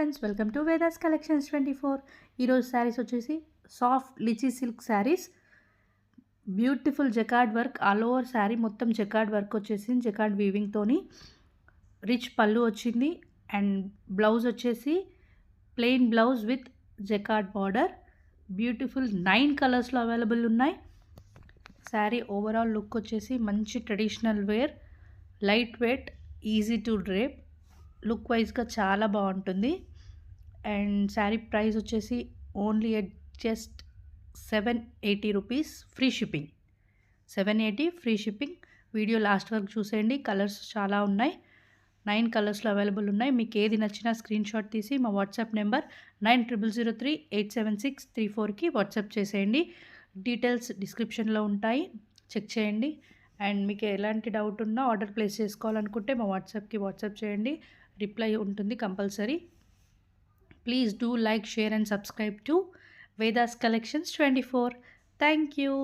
Friends, welcome to Vedas collections 24. ఈరోజు శారీస్ వచ్చేసి soft lichi silk saris, beautiful jacquard work all over sari మొత్తం jacquard work వచ్చేసింది. Jacquard వీవింగ్తోని రిచ్ పళ్ళు వచ్చింది అండ్ బ్లౌజ్ వచ్చేసి plain blouse with jacquard border. Beautiful 9 కలర్స్లో అవైలబుల్ ఉన్నాయి. శారీ ఓవరాల్ లుక్ వచ్చేసి మంచి traditional wear, light weight, easy to drape, look వైజ్గా చాలా బాగుంటుంది. అండ్ శారీ ప్రైస్ వచ్చేసి only at just 780 rupees, free shipping. 780 free shipping. Video last వరకు చూసేయండి, కలర్స్ చాలా ఉన్నాయి. 9 కలర్స్లో అవైలబుల్ ఉన్నాయి. మీకు ఏది నచ్చినా స్క్రీన్ షాట్ తీసి మా వాట్సాప్ నెంబర్ 9003087634కి వాట్సాప్ చేసేయండి. డీటెయిల్స్ డిస్క్రిప్షన్లో ఉంటాయి, చెక్ చేయండి. అండ్ మీకు ఎలాంటి డౌట్ ఉన్నా ఆర్డర్ ప్లేస్ చేసుకోవాలనుకుంటే మా వాట్సాప్కి వాట్సాప్ చేయండి, రిప్లై ఉంటుంది compulsory. Please do like, share and subscribe to Vedas collections 24. Thank you.